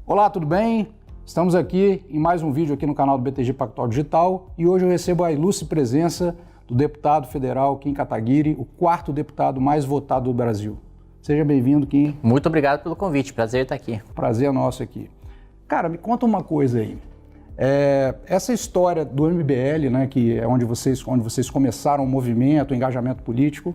Olá, tudo bem? Estamos aqui em mais um vídeo aqui no canal do BTG Pactual Digital e hoje eu recebo a ilustre presença do deputado federal Kim Kataguiri, o quarto deputado mais votado do Brasil. Seja bem-vindo, Kim. Muito obrigado pelo convite, prazer estar aqui. Prazer é nosso aqui. Cara, me conta uma coisa aí. Essa história do MBL, né, que é onde vocês começaram o movimento, o engajamento político,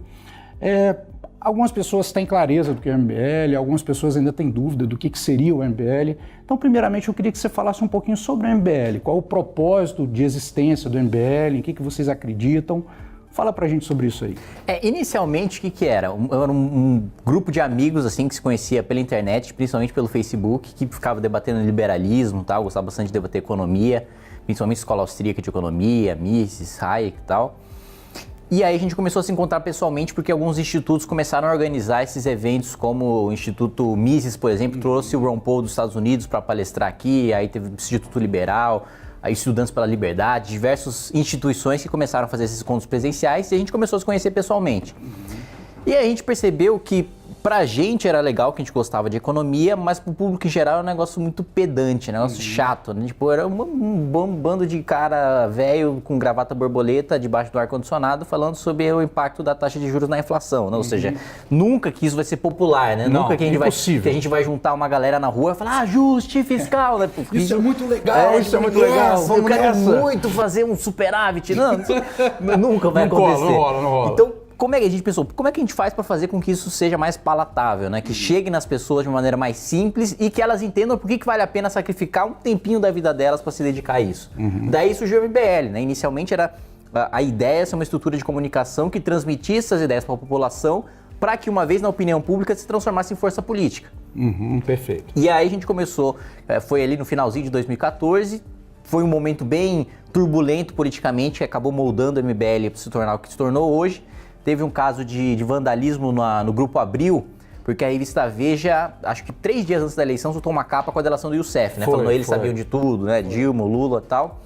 algumas pessoas têm clareza do que é o MBL, algumas pessoas ainda têm dúvida do que seria o MBL. Então, primeiramente, eu queria que você falasse um pouquinho sobre o MBL. Qual o propósito de existência do MBL, em que vocês acreditam? Fala pra gente sobre isso aí. Inicialmente, o que era? Era um grupo de amigos assim que se conhecia pela internet, principalmente pelo Facebook, que ficava debatendo liberalismo, tal, gostava bastante de debater economia, principalmente escola austríaca de economia, Mises, Hayek e tal. E aí a gente começou a se encontrar pessoalmente porque alguns institutos começaram a organizar esses eventos, como o Instituto Mises, por exemplo, trouxe o Ron Paul dos Estados Unidos para palestrar aqui, aí teve o Instituto Liberal, aí Estudantes pela Liberdade, diversas instituições que começaram a fazer esses encontros presenciais e a gente começou a se conhecer pessoalmente. E aí a gente percebeu que pra gente era legal, que a gente gostava de economia, mas pro público em geral era um negócio muito pedante, um negócio chato, né? Tipo, era um bando de cara velho com gravata borboleta debaixo do ar-condicionado falando sobre o impacto da taxa de juros na inflação, né? Ou seja, nunca que isso vai ser popular, né? Não, nunca que a gente vai juntar uma galera na rua e falar ajuste fiscal, né? Porque isso é muito legal, isso é muito legal. Eu quero muito fazer um superávit. Não, nunca vai acontecer. Não rola. Então, como é que a gente pensou? Como é que a gente faz para fazer com que isso seja mais palatável, né? Que chegue nas pessoas de uma maneira mais simples e que elas entendam por que vale a pena sacrificar um tempinho da vida delas para se dedicar a isso. Daí surgiu o MBL, né? Inicialmente era a ideia de ser uma estrutura de comunicação que transmitisse essas ideias para a população para que uma vez na opinião pública se transformasse em força política. Perfeito. E aí a gente começou, foi ali no finalzinho de 2014, foi um momento bem turbulento politicamente, que acabou moldando o MBL para se tornar o que se tornou hoje. Teve um caso de vandalismo no Grupo Abril, porque a revista Veja, acho que 3 dias antes da eleição, soltou uma capa com a delação do Youssef, né? Falando que eles sabiam de tudo, né? Dilma, Lula e tal.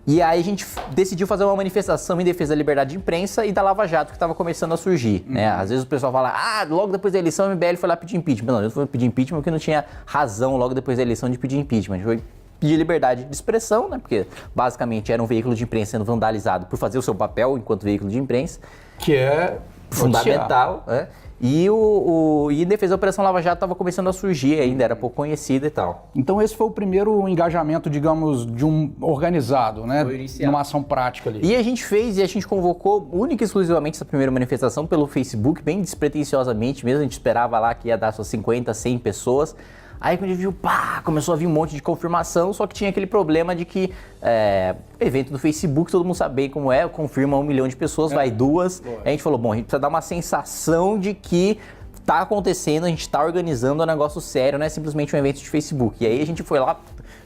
E aí a gente decidiu fazer uma manifestação em defesa da liberdade de imprensa e da Lava Jato, que estava começando a surgir, né? Às vezes o pessoal fala, logo depois da eleição o MBL foi lá pedir impeachment. Não, eu fui pedir impeachment porque não tinha razão logo depois da eleição de pedir impeachment. A gente foi pedir liberdade de expressão, né? Porque basicamente era um veículo de imprensa sendo vandalizado por fazer o seu papel enquanto veículo de imprensa. Que é fundamental, né? E em defesa da Operação Lava Jato estava começando a surgir ainda, era pouco conhecida e tal. Então esse foi o primeiro engajamento, digamos, de um organizado, né? Numa ação prática ali. E a gente convocou única e exclusivamente essa primeira manifestação pelo Facebook, bem despretensiosamente mesmo, a gente esperava lá que ia dar só 50, 100 pessoas. Aí quando a gente viu, começou a vir um monte de confirmação, só que tinha aquele problema de que evento do Facebook, todo mundo sabe bem como confirma 1 milhão de pessoas, vai 2. Aí a gente falou, a gente precisa dar uma sensação de que tá acontecendo, a gente tá organizando um negócio sério, não é simplesmente um evento de Facebook. E aí a gente foi lá,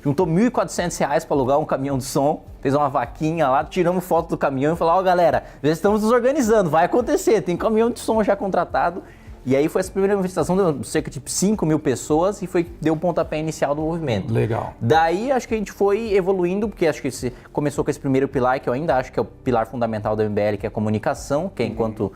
juntou R$ 1.400 para alugar um caminhão de som, fez uma vaquinha lá, tiramos foto do caminhão e falou, galera, já estamos nos organizando, vai acontecer, tem caminhão de som já contratado. E aí foi essa primeira manifestação, deu cerca de 5 mil pessoas e deu o pontapé inicial do movimento. Legal. Daí acho que a gente foi evoluindo, porque acho que começou com esse primeiro pilar, que eu ainda acho que é o pilar fundamental do MBL, que é a comunicação, que é enquanto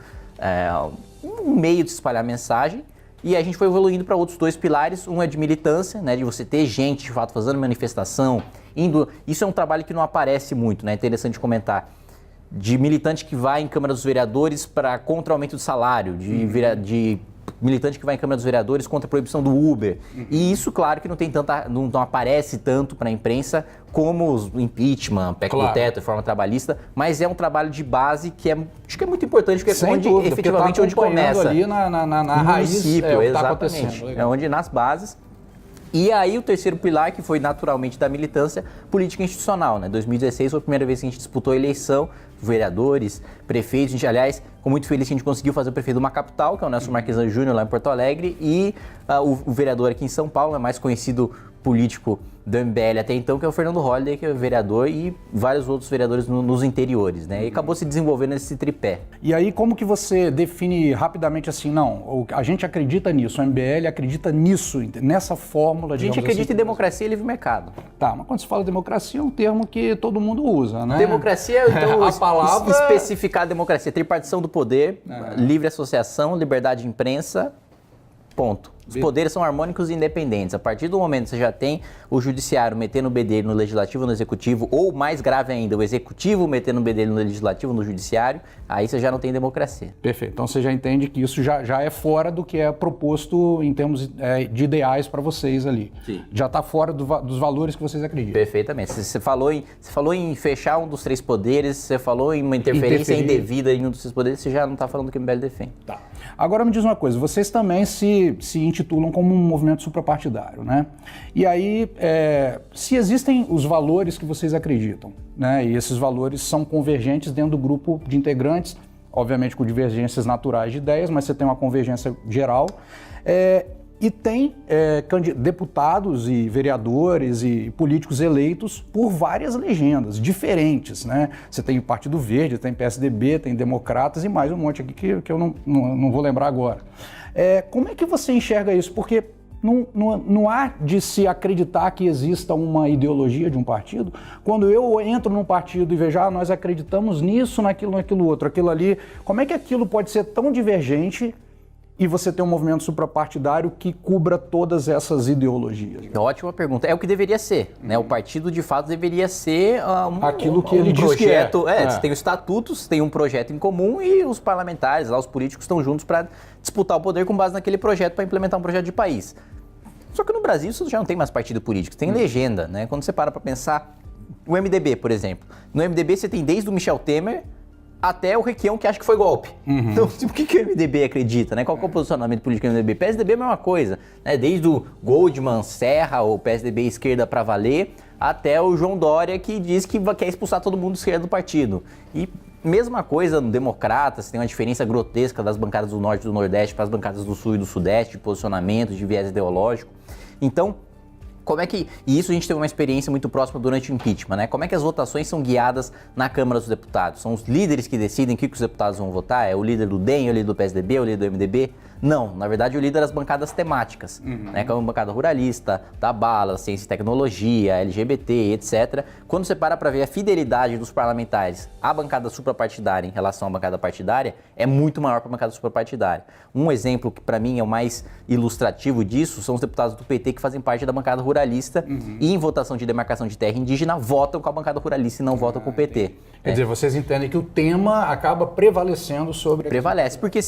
um meio de espalhar mensagem. E a gente foi evoluindo para outros 2 pilares, um é de militância, né, de você ter gente de fato fazendo manifestação, indo. Isso é um trabalho que não aparece muito, né? É interessante comentar. De militante que vai em Câmara dos Vereadores contra o aumento do salário, de militante que vai em Câmara dos Vereadores contra a proibição do Uber. E isso, claro, que não aparece tanto para a imprensa como os impeachment, PEC do teto, reforma trabalhista, mas é um trabalho de base que acho que é muito importante, porque é onde efetivamente onde começa. Ali na raiz, município, exatamente. É onde nas bases. E aí o terceiro pilar, que foi naturalmente da militância política institucional, né? 2016 foi a primeira vez que a gente disputou a eleição, vereadores, prefeitos, a gente, aliás, ficou muito feliz que a gente conseguiu fazer o prefeito de uma capital, que é o Nelson Marquesan Júnior, lá em Porto Alegre, e o vereador aqui em São Paulo, mais conhecido político do MBL até então, que é o Fernando Holliday, que é vereador, e vários outros vereadores nos interiores, né? E acabou se desenvolvendo esse tripé. E aí, como que você define rapidamente assim, não, a gente acredita nisso, o MBL acredita nisso, nessa fórmula, A gente acredita em democracia e livre mercado. Tá, mas quando se fala democracia é um termo que todo mundo usa, né? Democracia, então, a palavra... especificar a democracia, tripartição do poder, livre associação, liberdade de imprensa, ponto. Os poderes são harmônicos e independentes. A partir do momento que você já tem o judiciário metendo o bedelho no legislativo, no executivo, ou mais grave ainda, o executivo metendo o bedelho no legislativo, no judiciário, aí você já não tem democracia. Perfeito. Então você já entende que isso já é fora do que é proposto em termos de ideais para vocês ali. Sim. Já está fora dos valores que vocês acreditam. Perfeitamente. Você falou em fechar um dos três poderes, você falou em uma interferência indevida em um dos três poderes, você já não está falando do que o MBL defende. Tá. Agora me diz uma coisa, vocês também se intitulam como um movimento suprapartidário, né? E aí, se existem os valores que vocês acreditam, né? E esses valores são convergentes dentro do grupo de integrantes, obviamente com divergências naturais de ideias, mas você tem uma convergência geral, e tem deputados e vereadores e políticos eleitos por várias legendas diferentes, né? Você tem o Partido Verde, tem PSDB, tem Democratas e mais um monte aqui que eu não vou lembrar agora. Como é que você enxerga isso? Porque não há de se acreditar que exista uma ideologia de um partido. Quando eu entro num partido e vejo, nós acreditamos nisso, naquilo outro, aquilo ali, como é que aquilo pode ser tão divergente e você ter um movimento suprapartidário que cubra todas essas ideologias? Ótima pergunta. É o que deveria ser, né? O partido, de fato, deveria ser aquilo que ele diz projeto, que é. Você tem os estatutos, tem um projeto em comum e os parlamentares, lá, os políticos estão juntos para disputar o poder com base naquele projeto para implementar um projeto de país. Só que no Brasil isso já não tem mais partido político, tem legenda, né? Quando você para pensar, o MDB, por exemplo. No MDB você tem desde o Michel Temer até o Requião, que acha que foi golpe. Então, o que o MDB acredita, né? Qual que é o posicionamento político do MDB? PSDB é a mesma coisa, né? Desde o Goldman, Serra, o PSDB esquerda para valer, até o João Dória, que diz que quer expulsar todo mundo esquerda do partido. E mesma coisa no Democratas, tem uma diferença grotesca das bancadas do Norte e do Nordeste para as bancadas do Sul e do Sudeste, de posicionamento, de viés ideológico. Então, e isso a gente teve uma experiência muito próxima durante o impeachment, né? Como é que as votações são guiadas na Câmara dos Deputados? São os líderes que decidem o que os deputados vão votar? É o líder do DEM, é o líder do PSDB, é o líder do MDB? Não, na verdade o líder das bancadas temáticas, né? Que é uma bancada ruralista, da bala, ciência e tecnologia, LGBT, etc. Quando você para ver a fidelidade dos parlamentares à bancada suprapartidária em relação à bancada partidária, é muito maior para a bancada suprapartidária. Um exemplo que para mim é o mais ilustrativo disso são os deputados do PT que fazem parte da bancada ruralista e em votação de demarcação de terra indígena votam com a bancada ruralista e não votam com o PT. Quer dizer, vocês entendem que o tema acaba prevalecendo sobre... Prevalece, porque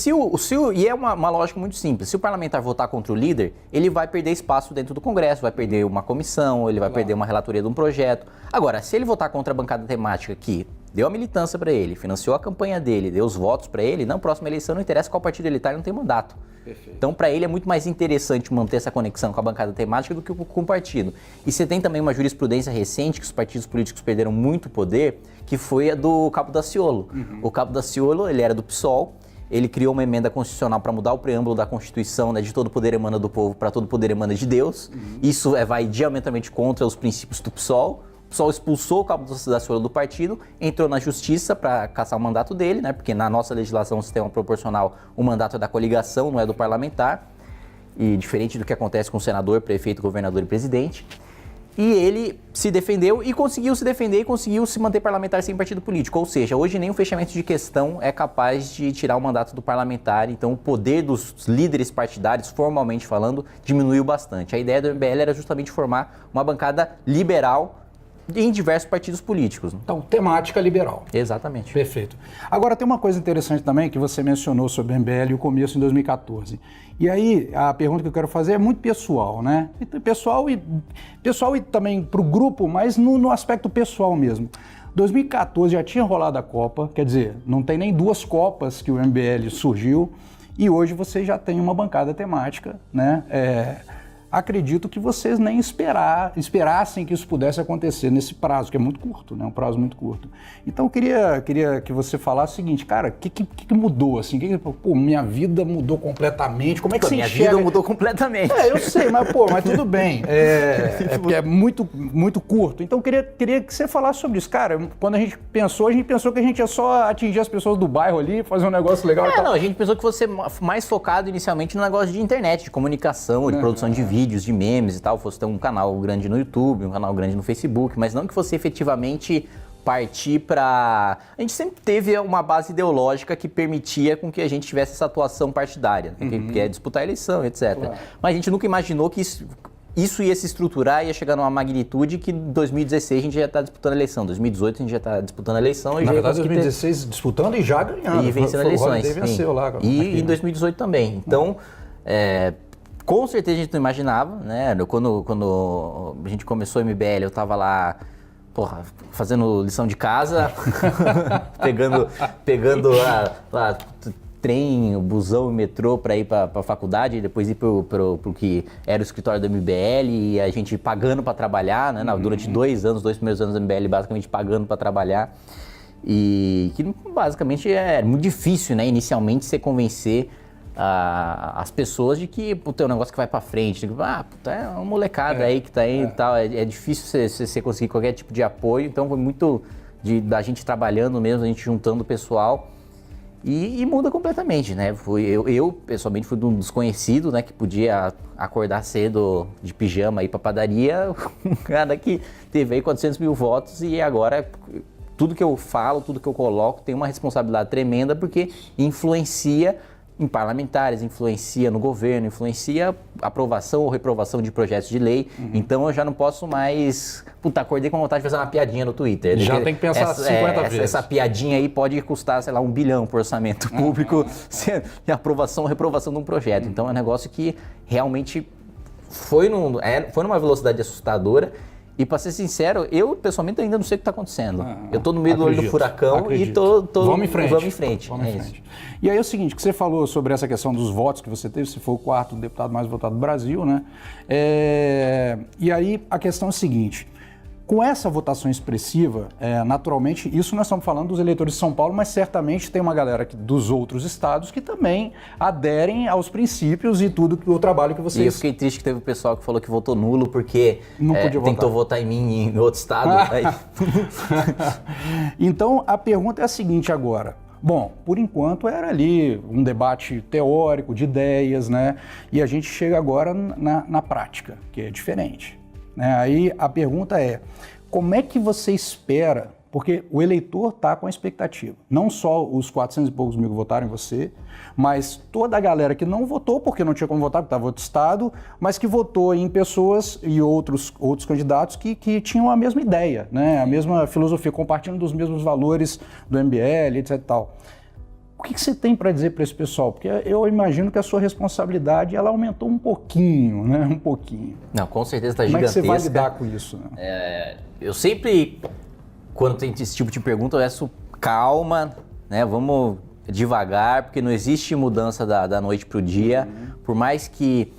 e é uma lógica muito simples, se o parlamentar votar contra o líder, ele vai perder espaço dentro do Congresso, vai perder uma comissão, ele vai perder uma relatoria de um projeto. Agora, se ele votar contra a bancada temática que deu a militância para ele, financiou a campanha dele, deu os votos para ele, na próxima eleição não interessa qual partido ele está, ele não tem mandato. Perfeito. Então, para ele é muito mais interessante manter essa conexão com a bancada temática do que com o partido. E você tem também uma jurisprudência recente que os partidos políticos perderam muito poder, que foi a do Cabo Daciolo. O Cabo Daciolo, ele era do PSOL, ele criou uma emenda constitucional para mudar o preâmbulo da Constituição, né, de todo poder emana do povo para todo poder emana de Deus. Isso vai diametralmente contra os princípios do PSOL. O PSOL expulsou o Cabo Daciolo do partido, entrou na justiça para caçar o mandato dele, né, porque na nossa legislação, o sistema proporcional, o mandato é da coligação, não é do parlamentar, e diferente do que acontece com o senador, prefeito, governador e presidente. E ele se defendeu e conseguiu se defender e conseguiu se manter parlamentar sem partido político. Ou seja, hoje nenhum fechamento de questão é capaz de tirar o mandato do parlamentar. Então o poder dos líderes partidários, formalmente falando, diminuiu bastante. A ideia do MBL era justamente formar uma bancada liberal em diversos partidos políticos. Então, temática liberal. Exatamente. Perfeito. Agora, tem uma coisa interessante também que você mencionou sobre o MBL e o começo em 2014. E aí, a pergunta que eu quero fazer é muito pessoal, né? Pessoal e também para o grupo, mas no aspecto pessoal mesmo. 2014 já tinha rolado a Copa, quer dizer, não tem nem 2 Copas que o MBL surgiu, e hoje você já tem uma bancada temática, né? Acredito que vocês nem esperassem que isso pudesse acontecer nesse prazo, que é muito curto, né? Um prazo muito curto. Então, eu queria que você falasse o seguinte, cara, o que mudou, assim? Minha vida mudou completamente, como é que você enxerga? Minha vida mudou completamente. Eu sei, mas tudo bem. Porque é muito, muito curto. Então, eu queria que você falasse sobre isso. Cara, quando a gente pensou que a gente ia só atingir as pessoas do bairro ali, fazer um negócio legal e tal. Não, a gente pensou que fosse mais focado inicialmente no negócio de internet, de comunicação, de produção de vídeos, de memes e tal, fosse ter um canal grande no YouTube, um canal grande no Facebook, mas não que fosse efetivamente partir para... A gente sempre teve uma base ideológica que permitia com que a gente tivesse essa atuação partidária, que é disputar a eleição, etc. Claro. Mas a gente nunca imaginou que isso ia se estruturar, ia chegar numa magnitude que em 2016 a gente já está disputando a eleição, 2018 a gente já está disputando a eleição. Na verdade, 2016 disputando e já ganhando. E vencendo eleições. Venceu lá, e em 2018 também. Então, com certeza a gente não imaginava, né? Quando a gente começou o MBL, eu estava lá, fazendo lição de casa, pegando lá trem, o busão, o metrô para ir para a faculdade, e depois ir pro que era o escritório do MBL, e a gente pagando para trabalhar, né? Durante 2 primeiros anos do MBL, basicamente pagando para trabalhar. E que basicamente é muito difícil, né? Inicialmente, você convencer as pessoas de que é um negócio que vai para frente, é uma molecada aí que tá aí e tal, é difícil você conseguir qualquer tipo de apoio, então foi muito da gente trabalhando mesmo, a gente juntando o pessoal. E muda completamente, né? Eu pessoalmente fui um desconhecido, né? Que podia acordar cedo de pijama e ir pra padaria, um cara que teve aí 400 mil votos e agora tudo que eu falo, tudo que eu coloco tem uma responsabilidade tremenda porque influencia em parlamentares, influencia no governo, influencia aprovação ou reprovação de projetos de lei. Então eu já não posso mais... acordei com vontade de fazer uma piadinha no Twitter. Já tem que pensar 50 vezes. Essa piadinha aí pode custar, sei lá, 1 bilhão por orçamento público de aprovação ou reprovação de um projeto. Então é um negócio que realmente foi numa velocidade assustadora. E para ser sincero, eu pessoalmente ainda não sei o que está acontecendo. Eu estou no meio do olho do furacão e Vamos em frente. Vamos em frente. E aí é o seguinte, que você falou sobre essa questão dos votos que você teve, você foi o 4º deputado mais votado do Brasil, né? E aí a questão é a seguinte, com essa votação expressiva, naturalmente, isso nós estamos falando dos eleitores de São Paulo, mas certamente tem uma galera dos outros estados que também aderem aos princípios e tudo o trabalho que vocês... E eu fiquei triste que teve o pessoal que falou que votou nulo porque não podia tentou votar em mim em outro estado. Então, a pergunta é a seguinte agora. Bom, por enquanto era ali um debate teórico, de ideias, né? E a gente chega agora na prática, que é diferente. Aí a pergunta é, como é que você espera, porque o eleitor está com a expectativa, não só os 400 e poucos mil que votaram em você, mas toda a galera que não votou porque não tinha como votar, porque estava em outro estado, mas que votou em pessoas e outros candidatos que tinham a mesma ideia, né? A mesma filosofia, compartilhando dos mesmos valores do MBL, etc. Tal. O que você tem para dizer para esse pessoal? Porque eu imagino que a sua responsabilidade ela aumentou um pouquinho, né? Um pouquinho. Não, com certeza está gigantesca. Como é que você vai lidar com isso? Né? Eu sempre, quando tem esse tipo de pergunta, eu peço calma, né? Vamos devagar, porque não existe mudança da noite para o dia. Por mais que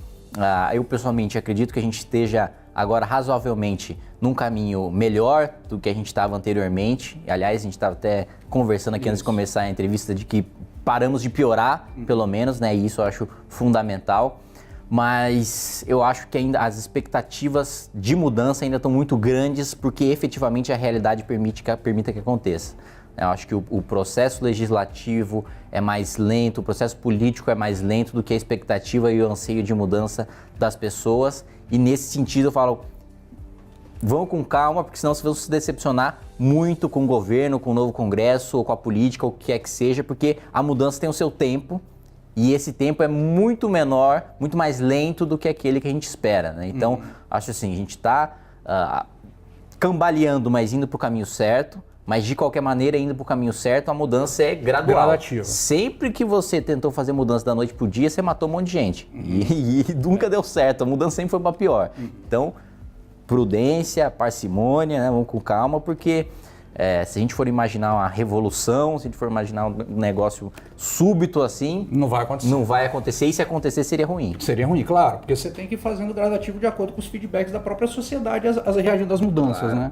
eu pessoalmente acredito que a gente esteja agora razoavelmente num caminho melhor do que a gente estava anteriormente. Aliás, a gente estava até conversando aqui antes de começar a entrevista de que paramos de piorar, pelo menos, né? E isso eu acho fundamental. Mas eu acho que ainda as expectativas de mudança ainda estão muito grandes porque efetivamente a realidade permita que aconteça. Eu acho que o processo legislativo é mais lento, o processo político é mais lento do que a expectativa e o anseio de mudança das pessoas. E nesse sentido eu falo, vão com calma, porque senão vocês vão se decepcionar muito com o governo, com o novo Congresso, ou com a política, ou o que quer que seja, porque a mudança tem o seu tempo e esse tempo é muito menor, muito mais lento do que aquele que a gente espera, né? Então, acho assim, a gente está cambaleando, mas indo para o caminho certo. Mas, de qualquer maneira, indo para o caminho certo, a mudança é gradual. Gradativa. Sempre que você tentou fazer mudança da noite para o dia, você matou um monte de gente. E nunca deu certo, a mudança sempre foi para pior. Então, prudência, parcimônia, né? Vamos com calma, porque se a gente for imaginar uma revolução, se a gente for imaginar um negócio súbito assim... Não vai acontecer. Não vai acontecer, e se acontecer, seria ruim. Seria ruim, claro, porque você tem que ir fazendo gradativo de acordo com os feedbacks da própria sociedade, as reagindo às mudanças, claro. Né?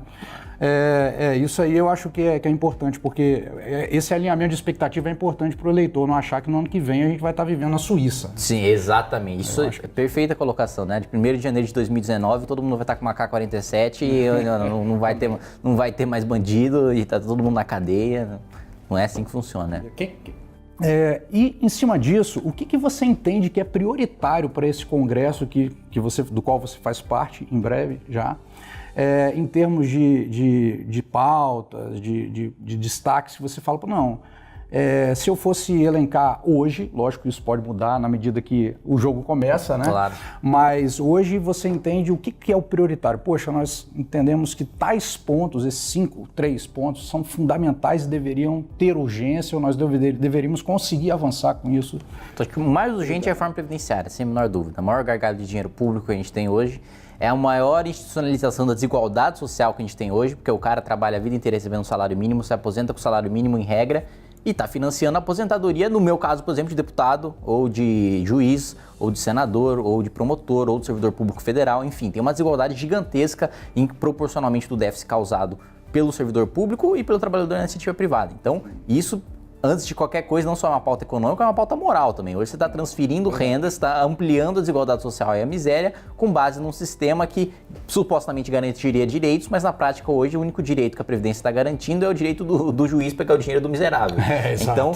Isso aí eu acho que é importante, porque esse alinhamento de expectativa é importante para o eleitor não achar que no ano que vem a gente vai estar vivendo na Suíça. Sim, exatamente. Isso é perfeita colocação, né? De 1º de janeiro de 2019, todo mundo vai estar com uma K-47 e não vai ter mais bandido e está todo mundo na cadeia. Não é assim que funciona, né? E em cima disso, o que você entende que é prioritário para esse congresso do qual você faz parte em breve já? em termos de pautas, de destaques, você fala, não, se eu fosse elencar hoje, lógico que isso pode mudar na medida que o jogo começa, né? Claro. Mas hoje você entende o que é o prioritário. Poxa, nós entendemos que tais pontos, esses 3 pontos, são fundamentais e deveriam ter urgência, ou nós deveríamos conseguir avançar com isso. Então, acho que o mais urgente é a reforma previdenciária, sem a menor dúvida. A maior gargalo de dinheiro público que a gente tem hoje é a maior institucionalização da desigualdade social que a gente tem hoje, porque o cara trabalha a vida inteira recebendo um salário mínimo, se aposenta com o salário mínimo em regra, e está financiando a aposentadoria, no meu caso, por exemplo, de deputado, ou de juiz, ou de senador, ou de promotor, ou de servidor público federal, enfim, tem uma desigualdade gigantesca proporcionalmente do déficit causado pelo servidor público e pelo trabalhador na iniciativa privada. Então, isso, antes de qualquer coisa, não só é uma pauta econômica, é uma pauta moral também. Hoje você está transferindo rendas, está ampliando a desigualdade social e a miséria com base num sistema que supostamente garantiria direitos, mas na prática hoje o único direito que a Previdência está garantindo é o direito do juiz pegar o dinheiro do miserável. Então,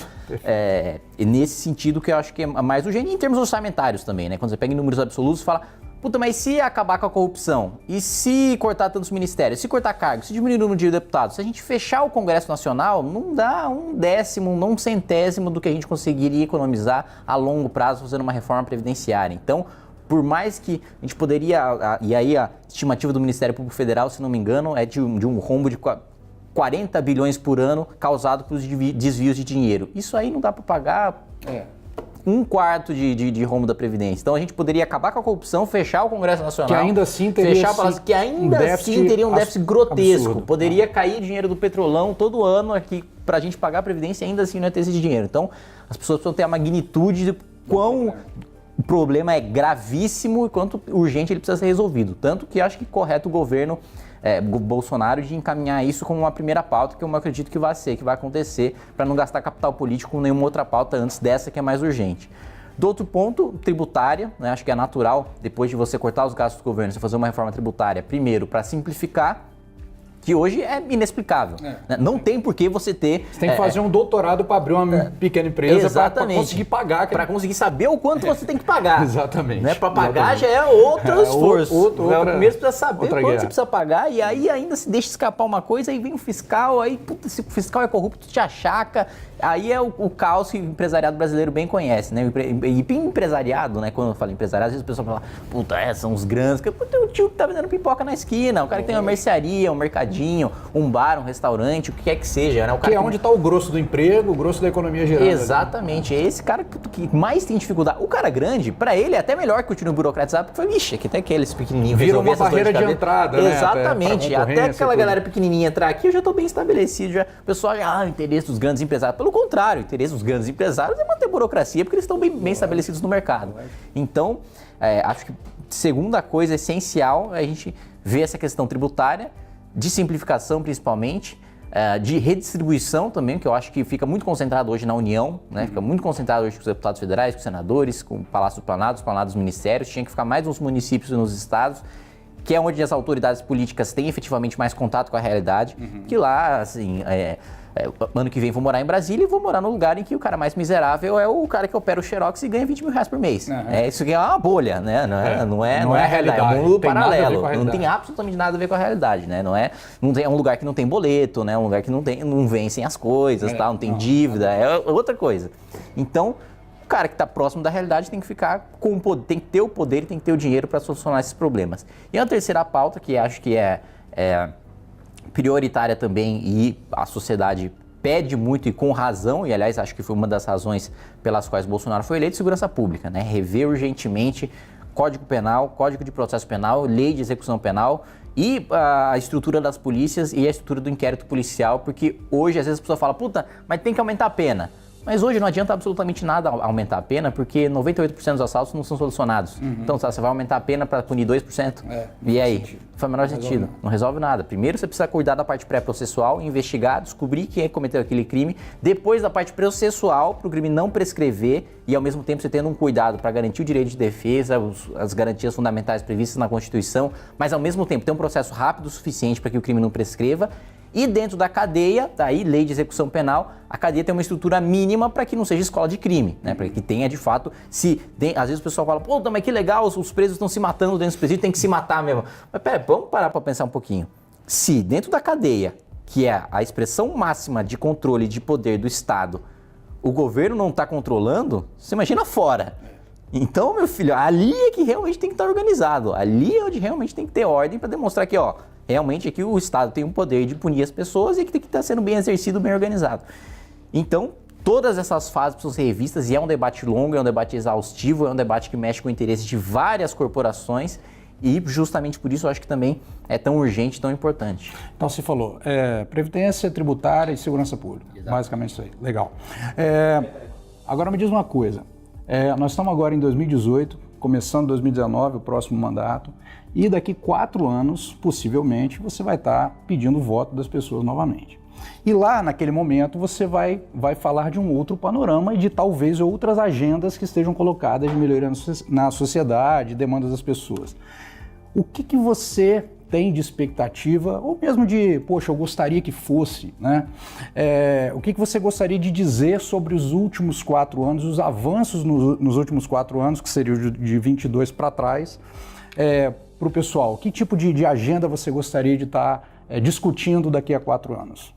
nesse sentido que eu acho que é mais urgente, em termos orçamentários também, né? Quando você pega em números absolutos e fala, puta, mas se acabar com a corrupção? E se cortar tantos ministérios? Se cortar cargos? Se diminuir o número de deputados? Se a gente fechar o Congresso Nacional, não dá 1/10, não 1/100 do que a gente conseguiria economizar a longo prazo fazendo uma reforma previdenciária. Então, por mais que a gente poderia... E aí a estimativa do Ministério Público Federal, se não me engano, é de um rombo de 40 bilhões por ano causado pelos desvios de dinheiro. Isso aí não dá para pagar... 1/4 de rombo da Previdência. Então a gente poderia acabar com a corrupção, fechar o Congresso Nacional. Que ainda assim teria, que ainda assim teria um déficit grotesco. Absurdo. Poderia cair dinheiro do Petrolão todo ano aqui pra gente pagar a Previdência e ainda assim não ia ter esse dinheiro. Então as pessoas precisam ter a magnitude de quão o problema é gravíssimo e quanto urgente ele precisa ser resolvido. Tanto que acho que correto o governo Bolsonaro de encaminhar isso como uma primeira pauta, que eu acredito que vai acontecer, para não gastar capital político com nenhuma outra pauta antes dessa que é mais urgente. Do outro ponto, tributária, né, acho que é natural, depois de você cortar os gastos do governo, você fazer uma reforma tributária, primeiro para simplificar, que hoje é inexplicável. Né? Não tem por que você ter... Você tem que fazer um doutorado para abrir uma pequena empresa para conseguir pagar. Para conseguir saber o quanto você tem que pagar. Exatamente. Né? Para pagar já é outro esforço. Primeiro você precisa saber quanto guerra. Você precisa pagar e aí ainda se deixa escapar uma coisa, aí vem o fiscal, aí puta, se o fiscal é corrupto, te achaca. Aí é o caos que o empresariado brasileiro bem conhece, né? E empresariado, né? Quando eu falo empresariado, às vezes o pessoal fala, puta, são os grandes. Puta, o tio que tá vendendo pipoca na esquina, o cara que tem uma mercearia, um mercadinho, um bar, um restaurante, o que quer que seja, né? O cara que é onde está o grosso do emprego, o grosso da economia geral. Exatamente, é esse cara que mais tem dificuldade. O cara grande, pra ele é até melhor que continue burocratizado, porque foi, vixe, aqui até aqueles pequenininhos. Vira uma barreira de entrada, né? Exatamente, até aquela galera pequenininha entrar aqui, eu já tô bem estabelecido, já. O pessoal já, interesse dos grandes empresários. Pelo contrário, o interesse dos grandes empresários é manter burocracia, porque eles estão bem estabelecidos no mercado. Então, acho que segunda coisa essencial é a gente ver essa questão tributária, de simplificação principalmente, de redistribuição também, que eu acho que fica muito concentrado hoje na União, né? Fica muito concentrado hoje com os deputados federais, com os senadores, com o Palácio do Planalto, os Planados dos Ministérios, tinha que ficar mais nos municípios e nos estados, que é onde as autoridades políticas têm efetivamente mais contato com a realidade, que lá, assim, ano que vem vou morar em Brasília e vou morar no lugar em que o cara mais miserável é o cara que opera o Xerox e ganha 20 mil reais por mês. Isso aqui é uma bolha, né? Não é a realidade, é um mundo paralelo. Não tem absolutamente nada a ver com a realidade, né? É um lugar que não tem boleto, né? Um lugar que não vencem as coisas, tal, não tem dívida, é outra coisa. Então, o cara que está próximo da realidade tem que ficar com o poder, tem que ter o poder e tem que ter o dinheiro para solucionar esses problemas. E a terceira pauta, que acho que é prioritária também e a sociedade pede muito e com razão, e aliás acho que foi uma das razões pelas quais Bolsonaro foi eleito, segurança pública, né? Rever urgentemente Código Penal, Código de Processo Penal, Lei de Execução Penal e a estrutura das polícias e a estrutura do inquérito policial, porque hoje às vezes a pessoa fala, puta, mas tem que aumentar a pena. Mas hoje não adianta absolutamente nada aumentar a pena, porque 98% dos assaltos não são solucionados. Então, você vai aumentar a pena para punir 2%? E aí? Não faz o menor sentido. Não resolve nada. Primeiro, você precisa cuidar da parte pré-processual, investigar, descobrir quem é que cometeu aquele crime. Depois, da parte processual, para o crime não prescrever e, ao mesmo tempo, você tendo um cuidado para garantir o direito de defesa, as garantias fundamentais previstas na Constituição, mas, ao mesmo tempo, ter um processo rápido o suficiente para que o crime não prescreva. E dentro da cadeia, daí lei de execução penal, a cadeia tem uma estrutura mínima para que não seja escola de crime, né? Para que tenha de fato, às vezes o pessoal fala, pô, mas que legal, os presos estão se matando dentro dos presídios, tem que se matar mesmo. Mas pera, vamos parar para pensar um pouquinho. Se dentro da cadeia, que é a expressão máxima de controle de poder do Estado, o governo não está controlando, você imagina fora. Então, meu filho, ali é que realmente tem que estar organizado. Ali é onde realmente tem que ter ordem para demonstrar que, realmente aqui o Estado tem o poder de punir as pessoas e que tem que estar sendo bem exercido, bem organizado. Então, todas essas fases precisam ser revistas e é um debate longo, é um debate exaustivo, é um debate que mexe com o interesse de várias corporações e justamente por isso eu acho que também é tão urgente, tão importante. Então você falou, previdência tributária e segurança pública, basicamente isso aí, legal. Agora me diz uma coisa, nós estamos agora em 2018, começando 2019, o próximo mandato, e daqui 4 anos, possivelmente, você vai estar pedindo o voto das pessoas novamente. E lá, naquele momento, você vai falar de um outro panorama e de talvez outras agendas que estejam colocadas de melhoria na sociedade, demandas das pessoas. O que você tem de expectativa, ou mesmo de, poxa, eu gostaria que fosse, né? O que você gostaria de dizer sobre os últimos 4 anos, os avanços nos últimos 4 anos, que seria de 22 para trás, para o pessoal? Que tipo de agenda você gostaria de estar discutindo daqui a 4 anos?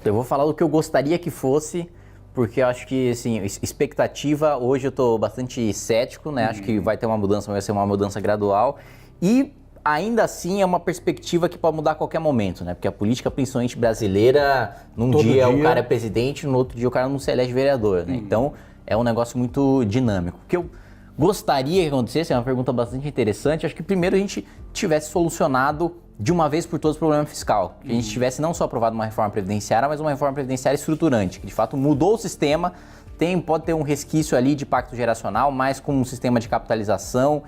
Eu vou falar do que eu gostaria que fosse, porque eu acho que, assim, expectativa, hoje eu estou bastante cético, né? Acho que vai ter uma mudança, mas vai ser uma mudança gradual. E ainda assim é uma perspectiva que pode mudar a qualquer momento, né? Porque a política, principalmente brasileira, num dia o cara é presidente, no outro dia o cara não se elege vereador, né? Então é um negócio muito dinâmico. O que eu gostaria que acontecesse, é uma pergunta bastante interessante, acho que primeiro a gente tivesse solucionado de uma vez por todas o problema fiscal. Que a gente tivesse não só aprovado uma reforma previdenciária, mas uma reforma previdenciária estruturante, que de fato mudou o sistema, pode ter um resquício ali de pacto geracional, mas com um sistema de capitalização,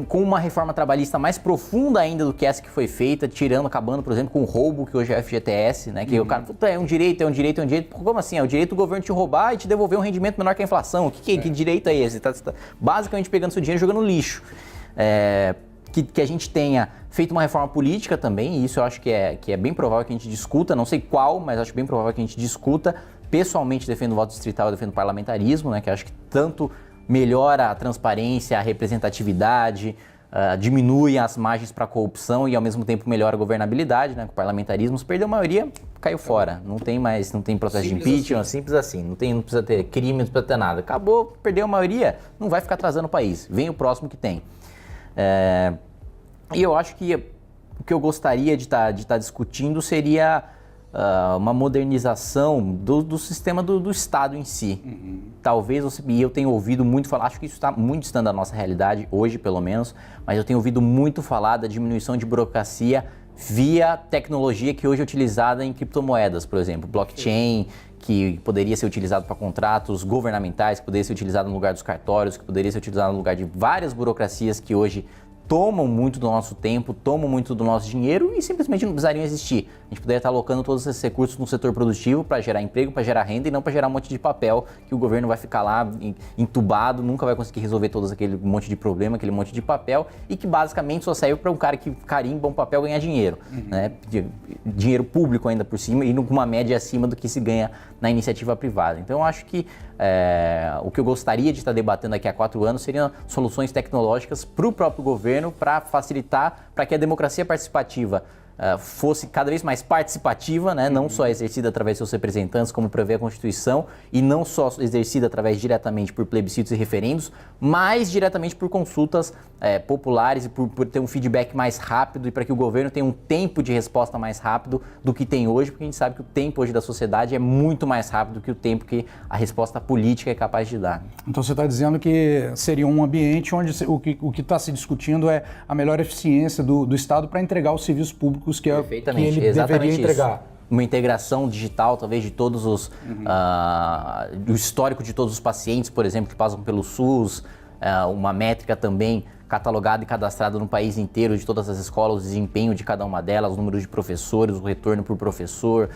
com uma reforma trabalhista mais profunda ainda do que essa que foi feita, acabando, por exemplo, com o roubo, que hoje é o FGTS, né? Que o cara, é um direito. Como assim? É o direito do governo te roubar e te devolver um rendimento menor que a inflação. Que direito é esse? Você tá basicamente pegando seu dinheiro e jogando no lixo. Que a gente tenha feito uma reforma política também, e isso eu acho que é bem provável que a gente discuta, não sei qual, mas acho bem provável que a gente discuta. Pessoalmente defendo o voto distrital, eu defendo o parlamentarismo, né? Que eu acho que tanto melhora a transparência, a representatividade, diminui as margens para corrupção e ao mesmo tempo melhora a governabilidade, né? Com o parlamentarismo, se perdeu a maioria, caiu fora. Não tem processo de impeachment, simples assim. Não precisa ter crime, não precisa ter nada. Acabou, perdeu a maioria, não vai ficar atrasando o país. Vem o próximo que tem. E eu acho que o que eu gostaria de estar discutindo seria uma modernização do sistema do Estado em si. Talvez, eu tenho ouvido muito falar, acho que isso está muito distante da nossa realidade, hoje pelo menos, mas eu tenho ouvido muito falar da diminuição de burocracia via tecnologia que hoje é utilizada em criptomoedas, por exemplo, blockchain, que poderia ser utilizado para contratos governamentais, que poderia ser utilizado no lugar dos cartórios, que poderia ser utilizado no lugar de várias burocracias que hoje tomam muito do nosso tempo, tomam muito do nosso dinheiro e simplesmente não precisariam existir. A gente poderia estar alocando todos esses recursos no setor produtivo para gerar emprego, para gerar renda e não para gerar um monte de papel que o governo vai ficar lá entubado, nunca vai conseguir resolver todos aquele monte de problema, aquele monte de papel e que basicamente só serve para um cara que carimba um papel ganhar dinheiro, né? Dinheiro público ainda por cima e com uma média acima do que se ganha na iniciativa privada. Então eu acho que o que eu gostaria de estar debatendo daqui a 4 anos seriam soluções tecnológicas para o próprio governo, para facilitar, para que a democracia participativa fosse cada vez mais participativa, né? Não só exercida através de seus representantes, como prevê a Constituição, e não só exercida diretamente por plebiscitos e referendos, mas diretamente por consultas populares e por ter um feedback mais rápido e para que o governo tenha um tempo de resposta mais rápido do que tem hoje, porque a gente sabe que o tempo hoje da sociedade é muito mais rápido do que o tempo que a resposta política é capaz de dar. Então você está dizendo que seria um ambiente onde o que está se discutindo é a melhor eficiência do Estado para entregar os serviços públicos que ele deveria entregar. Uma integração digital, talvez, de todos o histórico de todos os pacientes, por exemplo, que passam pelo SUS, uma métrica também catalogada e cadastrada no país inteiro de todas as escolas, o desempenho de cada uma delas, o número de professores, o retorno por professor,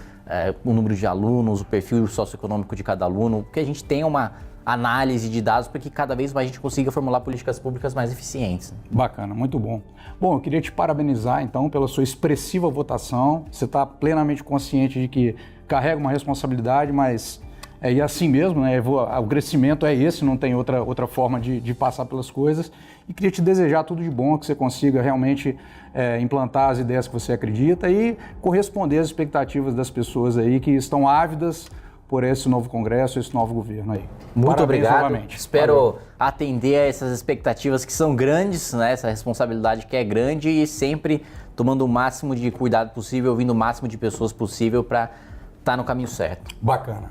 o número de alunos, o perfil socioeconômico de cada aluno, que a gente tenha uma análise de dados para que cada vez mais a gente consiga formular políticas públicas mais eficientes. Bacana, muito bom. Bom, eu queria te parabenizar então pela sua expressiva votação. Você está plenamente consciente de que carrega uma responsabilidade, mas E assim mesmo, né? O crescimento é esse, não tem outra forma de passar pelas coisas. E queria te desejar tudo de bom, que você consiga realmente implantar as ideias que você acredita e corresponder às expectativas das pessoas aí que estão ávidas por esse novo Congresso, esse novo governo aí. Muito Parabéns obrigado. Novamente. Espero atender a essas expectativas que são grandes, né? Essa responsabilidade que é grande e sempre tomando o máximo de cuidado possível, ouvindo o máximo de pessoas possível para estar no caminho certo. Bacana.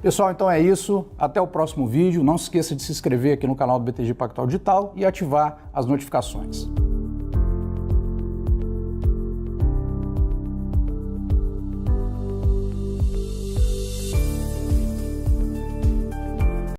Pessoal, então é isso. Até o próximo vídeo. Não se esqueça de se inscrever aqui no canal do BTG Pactual Digital e ativar as notificações.